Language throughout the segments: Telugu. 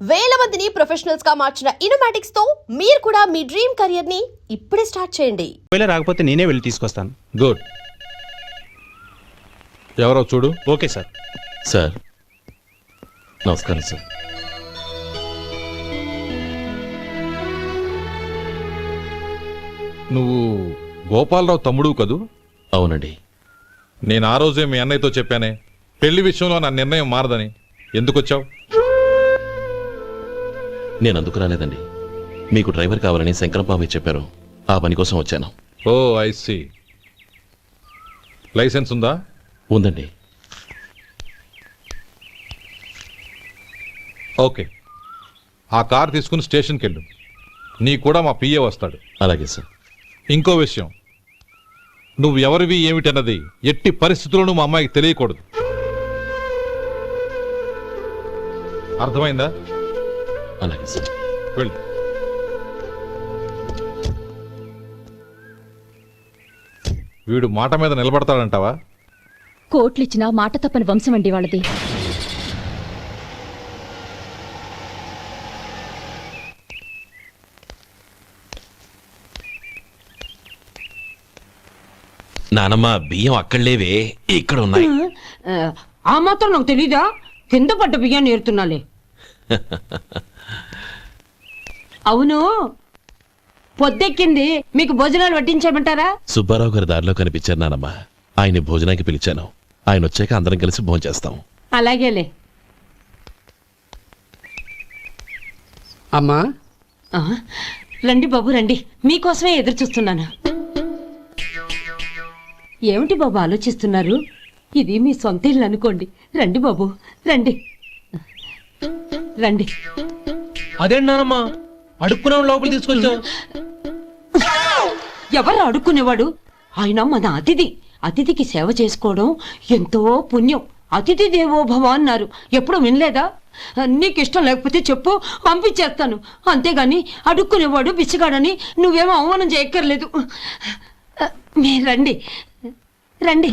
వేల మందిని ప్రొఫెషనల్స్ గా మార్చిన ఇనోమాటిక్స్ తో మీరు కూడా మీ డ్రీమ్ కెరియర్ ని ఇప్పుడే స్టార్ట్ చేయండి. ఒకవేళ రాకపోతే నేనే వెళ్ళి తీసుకొస్తాను. గుడ్. ఎవరో చూడు. Okay sir. సార్ నమస్కారం సార్. నువ్వు గోపాలరావు తమ్ముడు కదూ? అవునండి. నేను ఆ రోజే మీ అన్నయ్యతో చెప్పానే పెళ్లి విషయంలో నా నిర్ణయం మారదని. ఎందుకు వచ్చావు? నేను అందుకు రాలేదండి. మీకు డ్రైవర్ కావాలని శంకరబాబు చెప్పారు. ఆ పని కోసం వచ్చాను. ఓ ఐ సీ. లైసెన్స్ ఉందా? ఉందండి. ఓకే, ఆ కార్ తీసుకుని స్టేషన్కి వెళ్ళు. నీ కూడా మా పిఏ వస్తాడు. అలాగే సార్. ఇంకో విషయం, నువ్వు ఎవరివి ఏమిటన్నది ఎట్టి పరిస్థితుల్లోనూ మా అమ్మాయికి తెలియకూడదు. అర్థమైందా? అలాగే సార్. వెళ్ళు. వీడు మాట మీద నిలబడతాడంటావా? కోట్లిచ్చినా మాట తప్పని వంశం అండి వాళ్ళది. నానమ్మ బియ్యం అక్కడలేవే, ఇక్కడ ఉన్నాయి. ఆ మాత్రం నాకు తెలీదా? కింద పడ్డ బియ్యాన్ని ఏరుతున్నాలే. అవును, పొద్దెక్కింది, మీకు భోజనాలు వడ్డించేయమంటారా? సుబ్బారావు గారి దారిలో కనిపించారు నానమ్మ. ఆయన్ని భోజనానికి పిలిచాను. ఆయన వచ్చాక అందరం కలిసి భోజనం చేస్తాం. అలాగేలే. అమ్మా రండి బాబు రండి, మీకోసమే ఎదురు చూస్తున్నాను. ఏమిటి బాబు ఆలోచిస్తున్నారు? ఇది మీ సొంత ఇల్లు అనుకోండి. రండి బాబు రండి రండి. అదేంటమ్మా అడుక్కునే లోపల తీసుకొచ్చావు? ఎవరు అడుక్కునేవాడు? ఆయన మన అతిథి. అతిథికి సేవ చేసుకోవడం ఎంతో పుణ్యం. అతిథి దేవో భవ అన్నారు. ఎప్పుడు వినలేదా? నీకు ఇష్టం లేకపోతే చెప్పు, పంపించేస్తాను. అంతేగాని అడుక్కునేవాడు బిచ్చగాడని నువ్వేమో అవమానం చేయక్కర్లేదు. మీరు రండి రండి.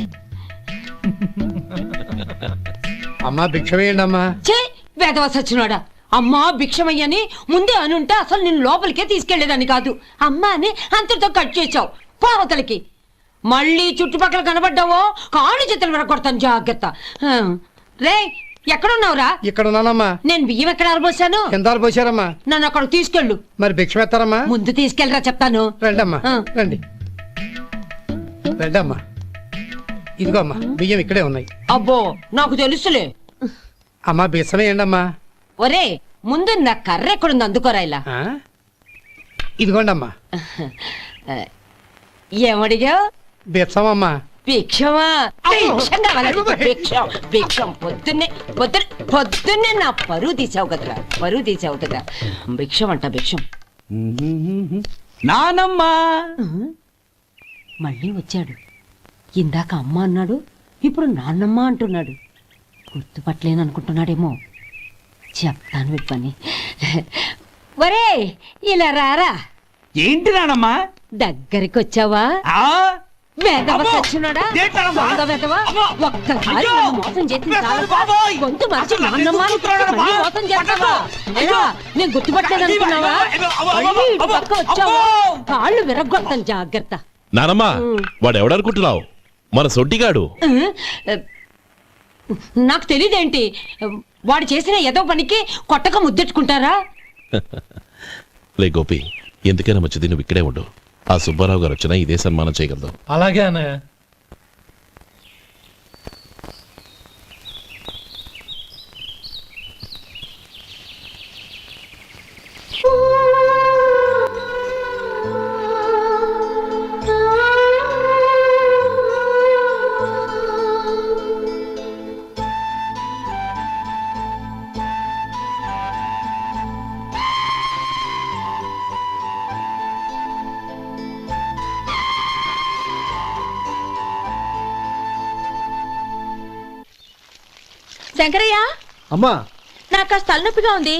అమ్మా భిక్ష వేయండి అమ్మా. చే వేదవ సచ్చినాడా! అమ్మా భిక్షమయ్యని ముందే అనుంటే అసలు నేను లోపలికే తీసుకెళ్లేదాన్ని కాదు. అమ్మా అని అంతటితో కట్ చేసావు. పావతలకి మళ్ళీ చుట్టుపక్కల కనబడ్డావో కాళ్ళు చేతులు విరగొడతాను, జాగ్రత్త. రే ఎక్కడున్నావురా? ఇక్కడ ఉన్నానమ్మా. నేను బియ్యం ఎక్కడ ఆరబోసాను? ఎంత పోసారమ్మా? నన్ను అక్కడ తీసుకెళ్ళు. మరి భిక్ష పెడతారమ్మా? ముందు తీసుకెళ్ళరా చెప్తాను. రండమ్మా రండి రండమ్మా. ఇదిగో అమ్మా బియ్యం ఇక్కడే ఉన్నాయి. అబ్బో నాకు తెలుసులే. అమ్మా బిచ్చం వేయండి అమ్మా. ఒరే ముందు నా కర్ర ఎక్కడుంది, అందుకోరా. ఇలా ఇదిగోండి అమ్మా. ఏమడిగా? బిచ్చమమ్మా. భిక్షమా? భిక్షం కావాలండి. భిక్షం భిక్షం. పొద్దున్నే నా పరువు తీసావు కదరా, పరువు తీసావు కదా. భిక్షం అంట భిక్షం. నానమ్మా మళ్ళీ వచ్చాడు. ఇందాక అమ్మ అన్నాడు, ఇప్పుడు నాన్నమ్మ అంటున్నాడు. గుర్తుపట్టలేననుకుంటున్నాడేమో. చెప్తాను విప్పని. ఒరే ఇలా రారా. ఏంటి నానమ్మా? దగ్గరికి వచ్చావా? వేదవ సచ్చినోడా, దొంగ వేదవ. ఒక్కసారి నన్ను మోసం చేసి గొంతు మార్చి నాన్నమ్మ మళ్ళీ మోసం చేస్తావా? ఎలా నేను గుర్తుపట్టలేదు అనుకున్నావా? మళ్ళీ ఇటు పక్క వచ్చావా కాళ్ళు విరగొడతాను, జాగ్రత్త. నానమ్మ వాడెవడనుకుంటున్నావు? మన సొడ్డిగాడు. నాకు తెలియదేంటి? వాడు చేసిన ఏదో పనికి కొట్టక ముద్దెట్టుకుంటారా? లే గోపి, ఎందుకైనా మంచిది నువ్వు ఇక్కడే ఉండు. ఆ సుబ్బారావు గారు వచ్చినా ఇదే సన్మానం చేయగలదు. అలాగే అన్నయ్య. శంకరయ్య, అమ్మా నాకు కాస్త తలనొప్పిగా ఉంది.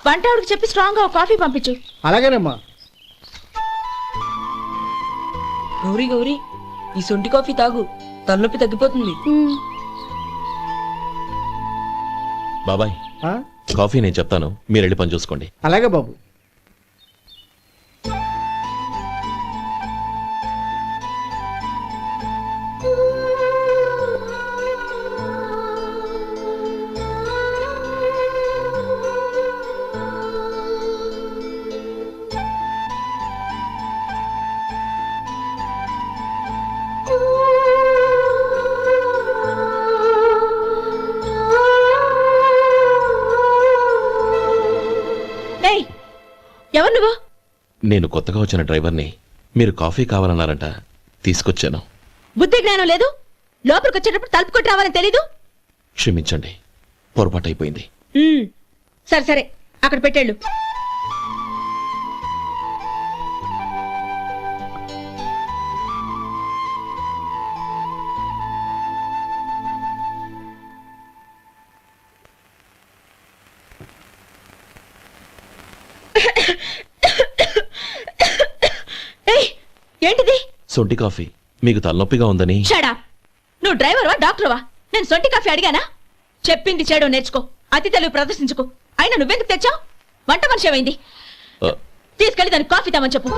వంట ఆవిడకి చెప్పి స్ట్రాంగ్ గా కాఫీ పంపించు. అలాగేనమ్మా. గౌరీ గౌరీ, ఈ సొంటి కాఫీ తాగు, తలనొప్పి తగ్గిపోతుంది. బాబాయ్ కాఫీ నేను చెప్తాను, మీరు వెళ్ళి పని చూసుకోండి. అలాగే బాబు. ఏయ్, ఎవరు నువ్వు? నేను కొత్తగా వచ్చిన డ్రైవర్ని. మీరు కాఫీ కావాలన్నారంట, తీసుకొచ్చాను. బుద్ధి జ్ఞానం లేదు. లోపలికి వచ్చేటప్పుడు తలుపు కొట్టి రావాలని తెలీదు. క్షమించండి, పొరపాటు అయిపోయింది. సరే సరే, అక్కడ పెట్టేళ్ళు. ఏయ్, ఏంటిది? సొంటి కాఫీ. మీకు తలనొప్పిగా ఉందని. షడా, నువ్వు డ్రైవర్వా డాక్టర్వా? నేను సొంటి కాఫీ అడిగానా? చెప్పింది చేయడం నేర్చుకో, అతి తెలివి ప్రదర్శించుకో. అయినా నువ్వెందుకు తెచ్చావు? వంట మనిషి ఏమైంది? ఆ, తీసుకెళ్ళి దానికి కాఫీ తామని చెప్పు.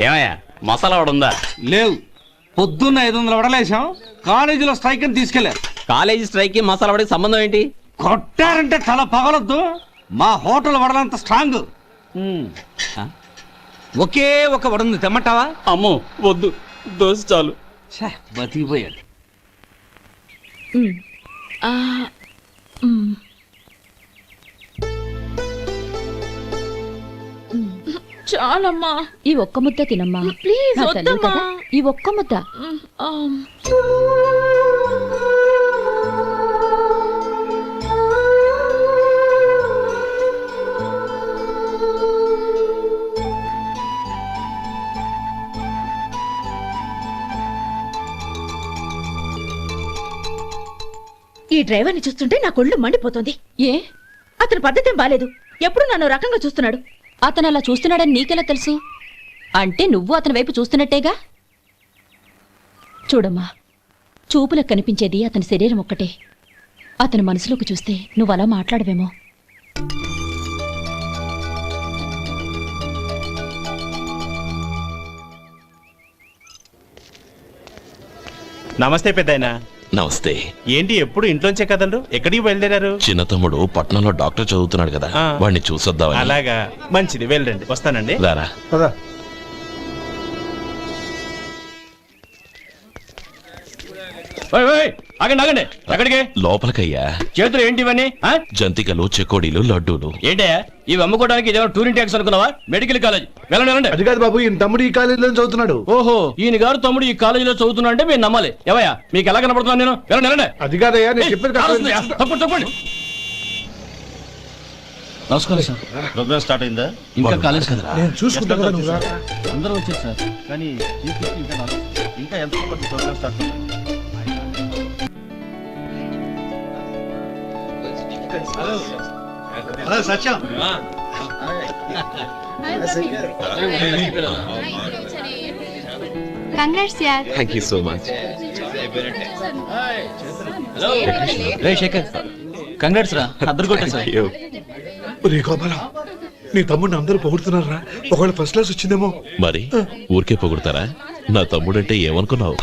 ఏమయ్యా మసాలా వాడు ఉందా? లేవు. పొద్దున్న 500 వడలేసాం. కాలేజీలో స్ట్రైక్ అని తీసుకెళ్లారు. కాలేజీ స్ట్రైక్ కి మసాలా వాడికి సంబంధం ఏంటి? కొట్టారంటే తల పగలొద్దు. మా హోటల్ వడలంత స్ట్రాంగ్. ఒకే ఒక వడుంది, తెమ్మంటావా? అమ్మో వద్దు, దోశ చాలు. బతికిపోయాడు. చాలమ్మా, ఈ ఒక్క ముద్ద తినమ్మా ప్లీజ్ నా తల్లి వద్దమ్మా. కదా, ఈ ఒక్క ముద్ద. ఈ డ్రైవర్ని చూస్తుంటే నా కొళ్ళు మండిపోతుంది. ఏ, అతని పద్ధతేం బాలేదు. ఎప్పుడు నన్ను రకంగా చూస్తున్నాడు. అతను అలా చూస్తున్నాడని నీకెలా తెలుసు? అంటే నువ్వు అతని వైపు చూస్తున్నట్టేగా. చూడమ్మా, చూపులకు కనిపించేది అతని శరీరం ఒక్కటే. అతని మనసులోకి చూస్తే నువ్వు అలా మాట్లాడవేమో. నమస్తే పెద్దాయనా. నమస్తే. ఏంటి ఎప్పుడు ఇంట్లోంచే కదలరు? ఎక్కడికి బయలుదేరారు? చిన్న తమ్ముడు పట్నంలో డాక్టర్ చదువుతున్నాడు కదా, ఆ. వాడిని చూసొద్దామని. అలాగా, మంచిది, వెళ్ళండి. వస్తానండి. రారా. పదా. ఆగండి ఆగండి, ఎక్కడికి? లోపలికయ్యా. చేతులు ఏంటి ఇవన్నీ? జంతికలు, చెకోడీలు, లడ్డూలు. ఏంటయ్యా ఇవి అమ్ముకోవడానికి ఇదేమో టూరింగ్ ట్యాక్స్ అనుకున్నావా? Medical college. వెళ్ళండి వెళ్ళండి. అది కాదు బాబు, ఈయన తమ్ముడు ఈ కాలేజీలో చదువుతున్నాడు. ఓహో, ఈయన గారు తమ్ముడు ఈ కాలేజీలో చదువుతున్నా అంటే మీరు నమ్మాలి. ఎవయ్యా మీకు ఎలా కనపడుతున్నాను నేను? వెళ్ళండి వెళ్ళండి. అది కాదయ్యా, నేను చెప్పేది కాదు. తప్పండి తప్పండి. నమస్కారం సార్. ప్రోగ్రామ్ స్టార్ట్ అయిందా? ఇంకా కాలేజ్ కదా, నేను చూసుకుంటా కదా, నువ్వు రా. అందరూ వచ్చారు సార్. కానీ ఇంకా ఎంత ప్రోగ్రామ్ స్టార్ట్ అవుతుంది? హలో సత్యం. కంగ్రాట్స్ యార్. Thank you so much. రే శేఖర్, కంగ్రాట్స్ రా, అద్దరు కొట్టా సార్. రే గోపాలం, నీ తమ్ముడిని అందరూ పొగుడుతున్నారా? ఒకవేళ ఫస్ట్ క్లాస్ వచ్చిందేమో. మరి ఊరికే పొగుడతారా? నా తమ్ముడంటే ఏమనుకున్నావు?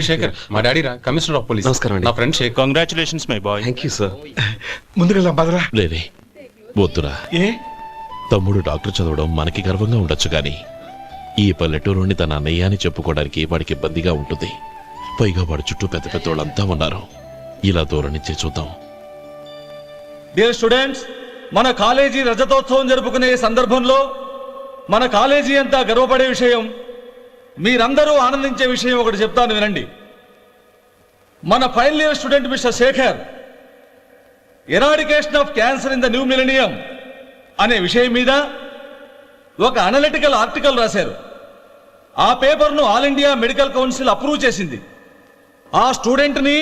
శేఖర్, మా డాడీ రా, కమిషనర్ ఆఫ్ పోలీస్. నమస్కారం అండి. నా friend Shekhar. Congratulations my boy. Thank you sir. ముందుకెళ్ళాం బదరా. లేదే, వద్దురా. ఏ తమ్ముడు డాక్టర్ చదవడం మనకి గర్వంగా ఉండొచ్చు కానీ ఈ పల్లెటూరుని తన అన్నయ్య అని చెప్పుకోవడానికి వాడికి ఇబ్బందిగా ఉంటుంది. పైగా వాడి చుట్టూ పెద్ద పెద్దోళ్ళంతా ఉన్నారు. ఇలా దూరం నుంచే చూద్దాం. డియర్ స్టూడెంట్స్, మన కాలేజీ రజతోత్సవం జరుపుకునే సందర్భంలో మన కాలేజీ అంతా గర్వపడే విషయం, మీరందరూ ఆనందించే విషయం ఒకటి చెప్తాను వినండి. మన final year student mister Shekhar eradication of cancer in the new millennium అనే విషయం మీద ఒక అనలిటికల్ ఆర్టికల్ రాశారు. ఆ పేపర్ను All India Medical Council approve చేసింది. ఆ స్టూడెంట్ని,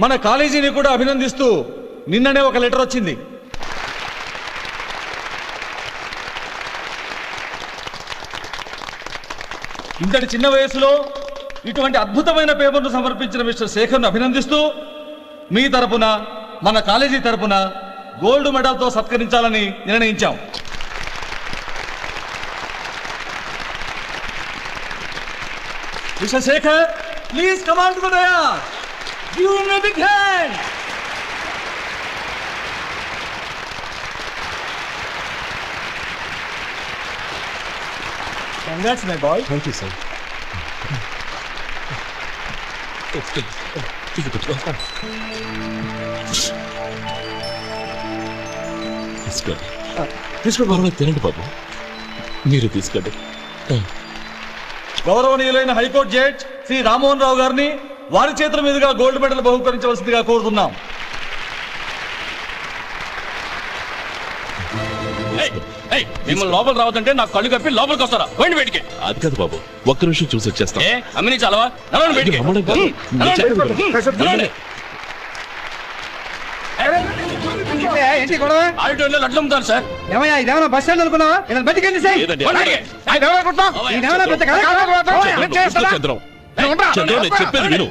మన కాలేజీని కూడా అభినందిస్తూ నిన్ననే ఒక లెటర్ వచ్చింది. ఇంతటి చిన్న వయసులో ఇటువంటి అద్భుతమైన పేపర్ను సమర్పించిన మిస్టర్ శేఖర్ను అభినందిస్తూ మీ తరపున మన కాలేజీ తరపున గోల్డ్ మెడల్తో సత్కరించాలని నిర్ణయించాం. Mister Shekhar, please come on to the dais. Give him a big hand. Congrats, my boy. Thank you sir. తీసుకోండి తినండి బాబు, మీరు తీసుకోండి. గౌరవనీయులైన హైకోర్టు జడ్జ్ శ్రీ రామ్మోహన్ రావు గారిని వారి చేతుల మీదుగా గోల్డ్ మెడల్ బహుకరించవలసిందిగా కోరుతున్నాం. మిమ్మల్ని లోపల రావద్దంటే నాకు కళ్ళు కప్పి లోపలికి వస్తారా? పోయింది బయటికి. అది కాదు బాబు, ఒక్క నిమిషం చూసి వచ్చేస్తాం. అమ్మిని చాలవా? నడవండి బయటికి. రమ్మడం కాదు. నడవండి. ఆడిటోరియంలో లడ్లు అమ్ముతారు సార్. ఏమయ్యా ఇదేమన్నా బస్ స్టాండ్ అనుకున్నావా? ఇలా బతికెళ్ళి సార్. లేదండి. చంద్రం, చంద్రం, నేను చెప్పేది విను.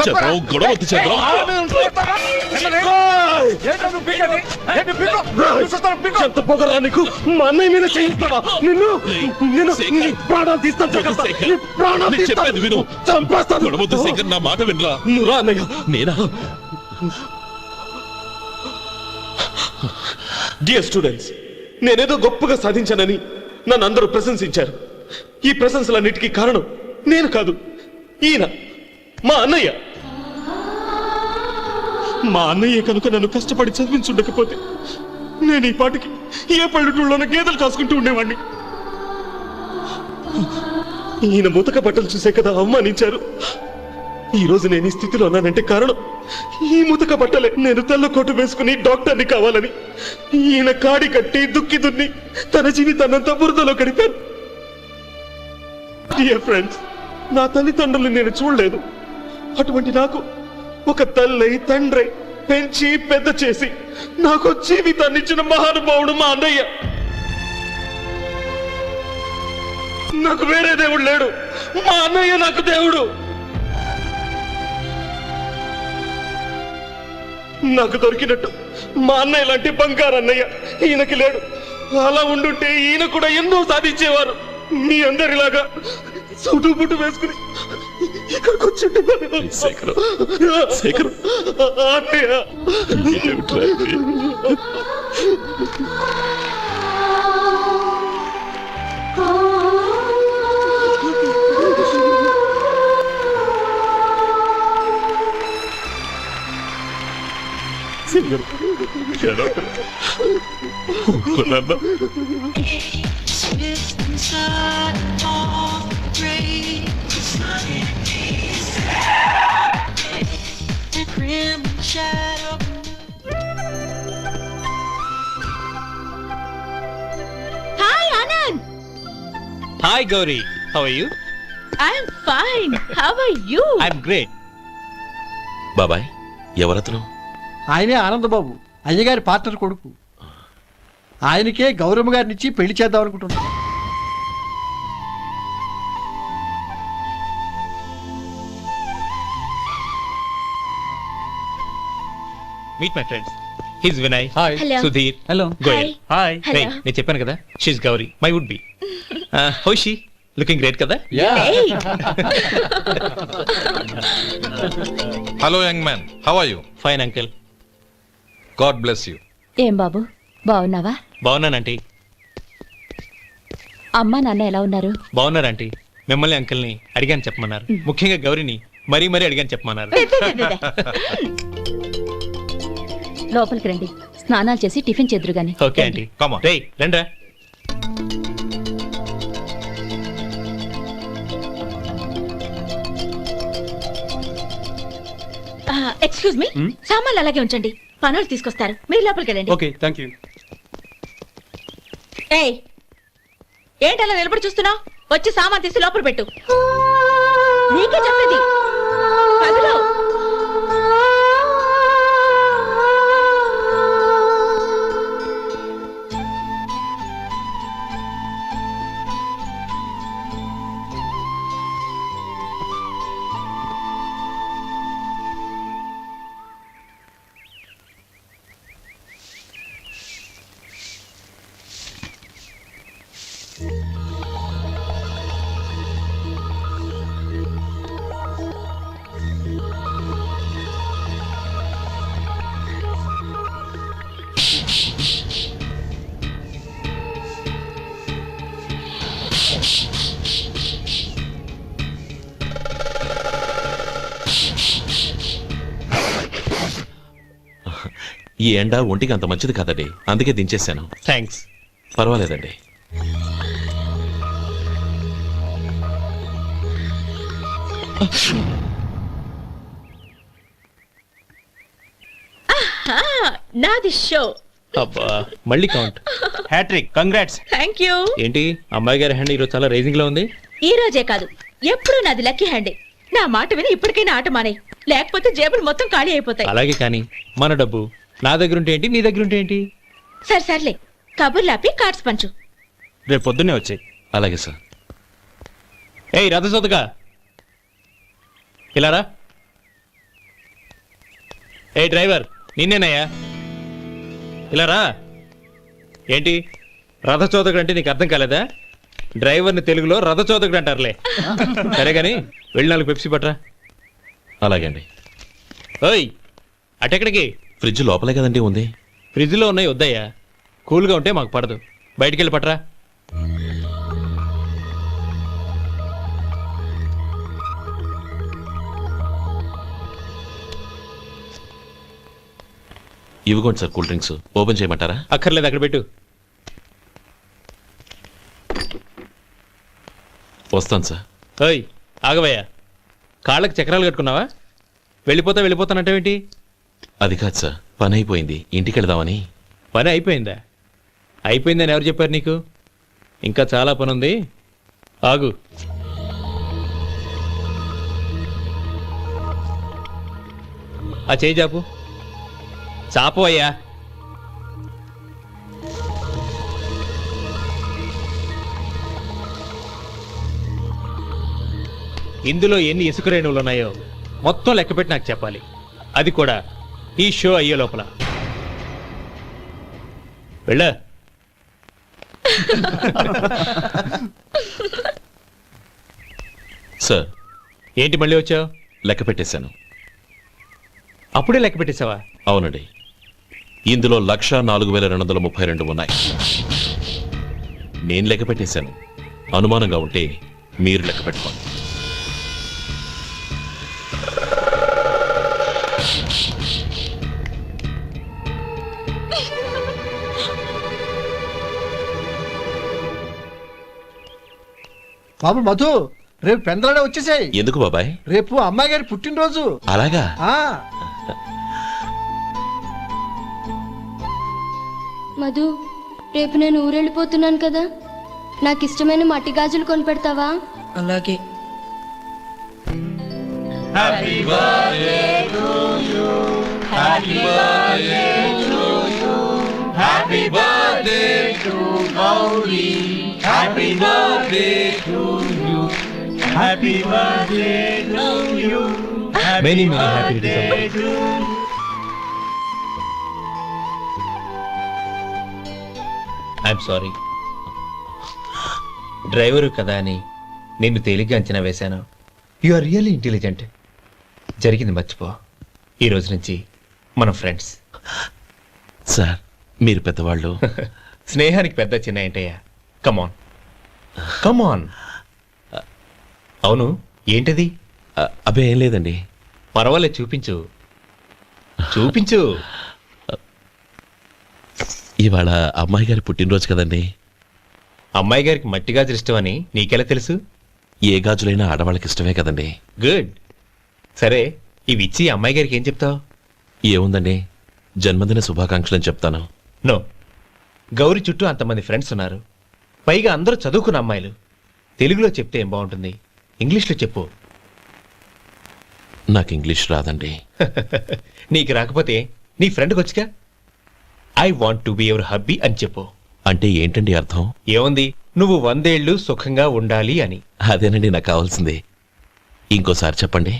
చంద్రం, గొడవ వద్దు చంద్రం. ఎంత పొగరా నీకు? మా అన్నయ్య మీద చేయిస్తావా? నిన్ను ప్రాణాలు తీస్తాను. నేను చెప్పేది విను. చంపేస్తాను. గొడవ వద్దు శేఖర్, నా మాట వినరా. నువ్వు రా అన్నయ్య. నేనా? డియర్ స్టూడెంట్స్, నేనేదో గొప్పగా సాధించానని నన్ను అందరూ ప్రశంసించారు. ఈ ప్రశంసలన్నిటికీ కారణం నేను కాదు, ఈయన మా అన్నయ్య. మా అన్నయ్య కనుక నన్ను కష్టపడి చదివించుండకపోతే నేను ఈ పాటికి ఏ పల్లెటూళ్ళలోనూ గేదెలు కాసుకుంటూ ఉండేవాడిని. ఈయన ముతక బట్టలు చూసే కదా అవమానించారు. ఈ రోజు నేను ఈ స్థితిలో ఉన్నానంటే కారణం ఈ ముతక బట్టలే. నేను తెల్ల కోటు వేసుకుని డాక్టర్ని కావాలని ఈయన కాడి కట్టి దుక్కి దున్ని తన జీవితాన్నంతా బురదలో గడిపాను. డియర్ ఫ్రెండ్స్, నా తల్లిదండ్రులు నేను చూడలేదు. అటువంటి నాకు ఒక తల్లి తండ్రి పెంచి పెద్ద చేసి నాకు జీవితాన్ని ఇచ్చిన మహానుభావుడు మా అన్నయ్య. నాకు వేరే దేవుడు లేడు, మా అన్నయ్య నాకు దేవుడు. నాకు దొరికినట్టు మా అన్నయ్య లాంటి బంగారు అన్నయ్య ఈయనకి లేడు. అలా ఉండుంటే ఈయన కూడా ఎన్నో సాధించేవారు. మీ అందరిలాగా సూటు బుట్టు వేసుకుని ఇక్కడికి వచ్చి శేఖర్, శేఖర్, అన్నయ్య. Hi Anand. Hi Gauri, how are you? I'm fine. How are you? I'm great. బాబాయ్, ఎవరతను? ఆయనే ఆనందబాబు, అయ్యగారి పార్ట్నర్ కొడుకు. ఆయనకే గౌరమ్మ గారిని ఇచ్చి పెళ్లి చేద్దాం అనుకుంటున్నాను. Meet my friends. His Vinay. Hi. Hello. Sudheer. Hello. Goyal. Hi. రే, Hello. నేను చెప్పాను కదా, she's Gauri, my would be. How she? Looking great కదా? Hey. Hello young man, how are you? Fine uncle. God bless you. ఏం బాబు, బాగున్నావా? బాగున్నానంటీ. అమ్మా నాన్న ఎలా ఉన్నారు? బాగున్నారంటీ. మిమ్మల్ని అంకిల్ని అడిగాను చెప్పమన్నారు. ముఖ్యంగా గౌరీని మరీ మరీ అడిగాను చెప్పమన్నారు. లోపలికి రండి, స్నానాలు చేసి టిఫిన్ చేద్దురు గాని. Okay aunty. Come on. రేయ్ రండ్రా. ఎక్స్క్యూజ్ మీ, సామాన్లు అలాగే ఉంచండి, పనులు తీసుకొస్తారు. మీరు లోపలికి వెళ్ళండి. Okay, thank you. ఏయ్, ఏంటలా నిలబడి చూస్తున్నావు? వచ్చి సామాన్ తీసి లోపల పెట్టు. నీకే చెప్పేది. కదులు. ఈ ఎండ ఒంటికి అంత మంచిది కాదండి, అందుకే దించేశాను. థ్యాంక్స్. పర్వాలేదండి. నాది షో. అబ్బా మళ్ళీ count. Hattrick, congrats. Thank you. ఏంటి అమ్మాయి గారి హ్యాండ్ ఈరోజు చాలా రైజింగ్ లో ఉంది? ఈ రోజే కాదు, ఎప్పుడు నాది లక్కీ హ్యాండే. నా మాట విని ఇప్పటికైనా ఆట మానే, లేకపోతే జేబులు మొత్తం ఖాళీ అయిపోతాయి. అలాగే కానీ మన డబ్బు నా దగ్గర ఉంటే ఏంటి, నీ దగ్గర ఉంటే ఏంటి? సరే సర్లే, కబుర్లు ఆపి కార్డ్స్ పంచు. రేపు పొద్దున్నే వచ్చాయి. అలాగే సార్. ఏయ్ రథసోదగా, ఇలా రా. ఏ డ్రైవర్, నిన్నేనయ్యా, ఇలా రా. ఏంటి రథచోదకుడు అంటే నీకు అర్థం కాలేదా? డ్రైవర్ని తెలుగులో రథచోదకుడు అంటారులే. సరే గాని వెళ్ళి 4 పెప్సీ పట్రా. అలాగే అండి. ఓయ్ అటెక్కడికి? ఫ్రిడ్జ్ లోపలే కదండి ఉంది. ఫ్రిడ్జ్లో ఉన్నాయి వద్దయ్యా, కూల్గా ఉంటే మాకు పడదు. బయటికి వెళ్ళి పట్రా. ఇవ్వకోండి సార్ కూల్ డ్రింక్స్. ఓపెన్ చేయమంటారా? అక్కర్లేదు, అక్కడ పెట్టు. వస్తాను సార్. ఓయ్ ఆగవయ్యా, కాళ్ళకి చక్రాలు కట్టుకున్నావా? వెళ్ళిపోతానంటావేంటి? అది కాదు సార్, పని అయిపోయింది, ఇంటికి వెళదామని. పని అయిపోయిందా? అయిపోయిందని ఎవరు చెప్పారు నీకు? ఇంకా చాలా పని ఉంది, ఆగు. ఆ చేయి చాపు. చాపు అయ్యా. ఇందులో ఎన్ని ఇసుక రేణువులు ఉన్నాయో మొత్తం లెక్కపెట్టి నాకు చెప్పాలి, అది కూడా ఈ షో అయ్యే లోపల. వెళ్ళ. సార్. ఏంటి మళ్ళీ వచ్చావు? లెక్క పెట్టేశాను. అప్పుడే లెక్క పెట్టేశావా? అవునండి. ఇందులో 1,04,232 ఉన్నాయి. నేను లెక్క పెట్టేశాను. అనుమానంగా ఉంటే మీరు లెక్క పెట్టుకోండి. బాబు మధు, రేపు పెందలాడే వచ్చేసాయి. ఎందుకు బాబాయ్? రేపు అమ్మాయి గారి పుట్టినరోజు. అలాగా? మధు, రేపు నేను ఊరెళ్ళిపోతున్నాను కదా, నాకు ఇష్టమైన మట్టి గాజులు కొనిపెడతావా? అలాగే. Many happy returns. I'm sorry. Driver కదా అని నిన్ను తేలిగ్గా అంచనా వేశాను. You are really intelligent. జరిగింది మర్చిపో. ఈ రోజు నుంచి మనం ఫ్రెండ్స్. సార్ మీరు పెద్దవాళ్ళు. స్నేహానికి పెద్ద చిన్న ఏంటయ్యా? కమాన్ కమాన్. అవును, ఏంటది? అబ్బే ఏం లేదండి. పర్వాలేదు, చూపించు చూపించు. ఇవాళ అమ్మాయి గారి పుట్టినరోజు కదండి. అమ్మాయి గారికి మట్టి గాజులు ఇష్టమని నీకెలా తెలుసు? ఏ గాజులైనా ఆడవాళ్ళకి ఇష్టమే కదండి. గుడ్. సరే, ఇవి ఇచ్చి అమ్మాయి గారికి ఏం చెప్తావు? ఏముందండి, జన్మదిన శుభాకాంక్షలు అని చెప్తాను. నో, గౌరీ చుట్టూ అంతమంది ఫ్రెండ్స్ ఉన్నారు, పైగా అందరూ చదువుకున్న అమ్మాయిలు. తెలుగులో చెప్తే ఏం బాగుంటుంది? ఇంగ్లీష్లో చెప్పు. నాకు ఇంగ్లీష్ రాదండి. నీకు రాకపోతే నీ ఫ్రెండ్కి వచ్చిగా I want to be your hubby అని చెప్పు. అంటే ఏంటండి అర్థం? ఏముంది, నువ్వు 100 ఏళ్ళు సుఖంగా ఉండాలి అని. అదేనండి నాకు కావాల్సింది. ఇంకోసారి చెప్పండి.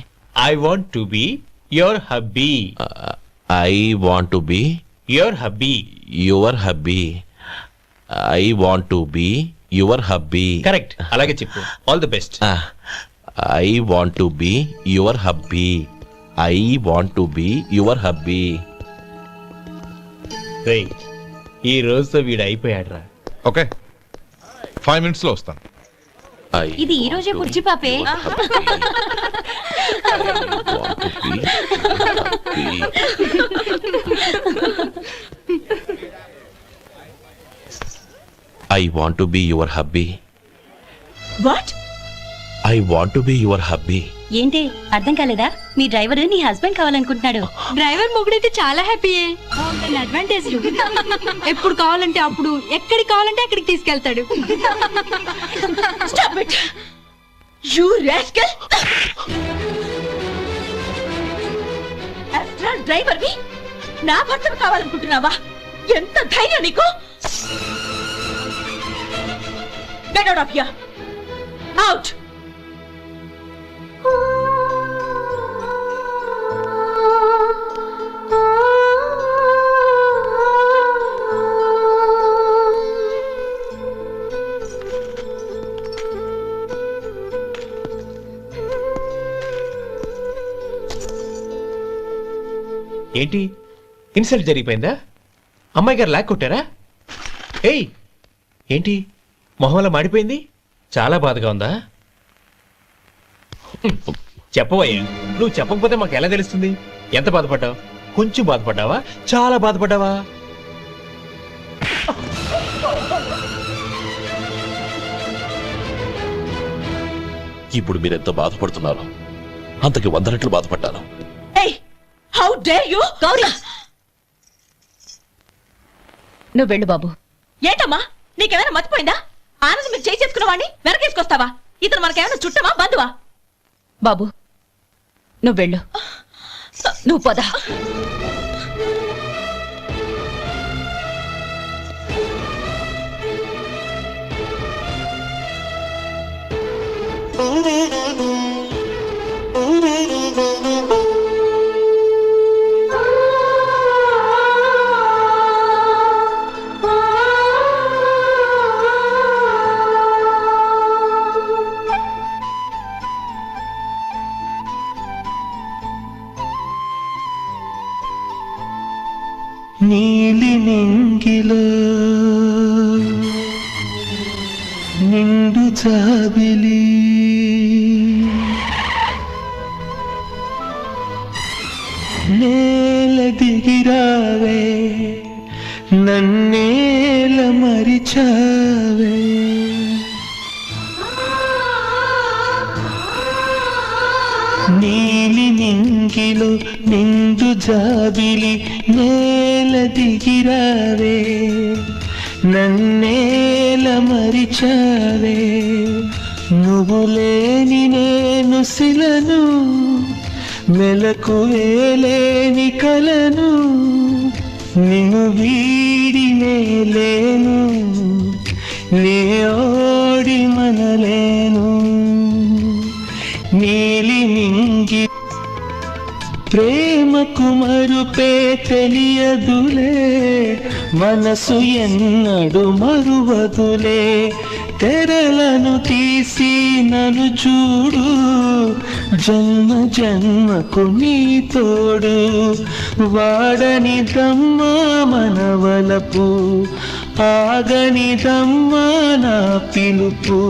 I want to be your hubby. I want to be your hubby. Your hubby. I want to be your hubby. Correct, అలాగే చెప్పు. All the best. I want to be your hubby. I want to be your hubby. ఈ రోజుతో వీడు అయిపోయాడ్రా. ఓకే, 5 minutes లో వస్తాను. ఇది ఈ రోజే బుజ్జి పాపే. I want to be your hubby. What? I want to be your hubby. ఏంటి అర్థం కాలేదా? మీ డ్రైవర్ నీ హస్బెండ్ కావాలనుకుంటున్నాడు. డ్రైవర్ మొగుడైతే చాలా హ్యాపీయే. అడ్వాంటేజ్ ఎప్పుడు కావాలంటే అప్పుడు, ఎక్కడికి కావాలంటే అక్కడికి తీసుకెళ్తాడు. Stop it! You rascal! After driver వి నా భర్తను కావాలనుకుంటున్నావా? ఎంత ధైర్యం నీకు? Get out of here! Out! ఏంటి ఇన్సల్ట్ జరిగిపోయిందా? అమ్మాయి గారు లాక్ కొట్టారా? ఏయ్ ఏంటి మొహంలో మాడిపోయింది? చాలా బాధగా ఉందా? చెప్పవయ్యా, నువ్వు చెప్పకపోతే మాకు ఎలా తెలుస్తుంది? ఎంత బాధపడ్డావు? కొంచెం బాధపడ్డావా? చాలా బాధపడ్డావా? ఇప్పుడు మీరెంత బాధపడుతున్నారు, అంతకి 100 రెట్లు బాధపడ్డాను. Hey! How dare you? Gauri! నువ్వు వెళ్ళు బాబు. ఏంటమ్మా నీకేమైనా మర్చిపోయిందా? ఆనందం మీరు చేసుకున్న వాడిని వెనకేసుకొస్తావా? ఇతను మనకేమైనా చుట్టమా బంధువా? బాబు నువ్వు వెళ్ళు. నువ్వు పద. నీలి నింగిలో నిండు జాబిలి నేల దిగిరావే నన్నేల మరిచావే నీలి నింగిలో నిండు జాబిలి నేల దిగిరావే నన్నేల మరిచావే నువ్వు లేని నేను శిలను మెలకువేలేని కలను నిన్ను వీడినే లేను నే ఓడి మనలేను నీలి నింగి ప్రేమకు మరుపే తెలియదులే మనసు ఎన్నడు మరువదులే తెరలను తీసి నన్ను చూడు జన్మ జన్మకు నీ తోడు వాడని దమ్మ మనవలపు ఆగని దమ్మ నా పిలుపు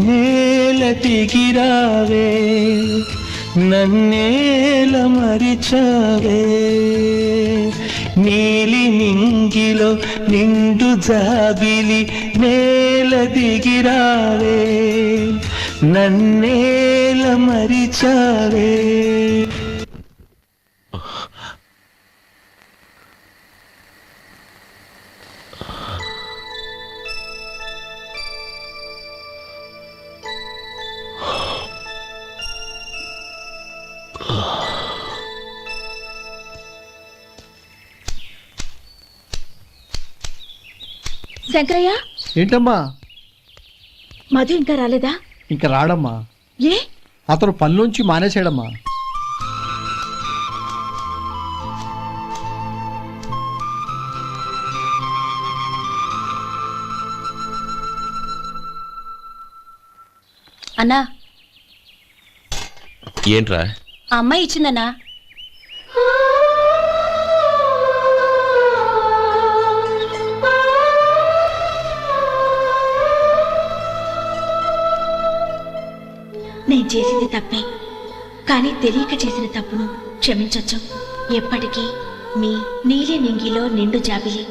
నేల దిగిరావే నన్నేల మరిచావే నీలి నింగిలో నిండు జాబిలి నేల దిగిరావే నన్నేల మరిచావే శంకరయ్య ఏంటమ్మా? మధు ఇంకా రాలేదా? ఇంకా రాడమ్మా. ఏ? అతను పనిలోంచి మానేశాడమ్మా. అన్నా ఏంట్రా? ఆ అమ్మాయి ఇచ్చిందన్నా. నేను చేసింది తప్పే, కానీ తెలియక చేసిన తప్పును క్షమించొచ్చు. ఎప్పటికీ మీ నీలి నింగిలో నిండు జాబిలి.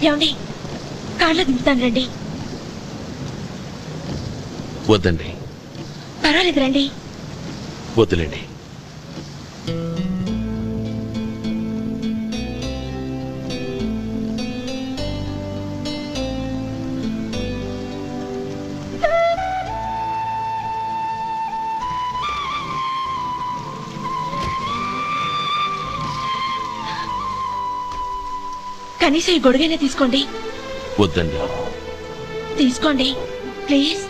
ఏమండి, కాళ్ళు దింపుతాను రండి. వద్దండి, పర్వాలేదు రండి. వద్దులేండి. కనీసం ఈ గొడుగైనా తీసుకోండి. వద్దండి. తీసుకోండి ప్లీజ్.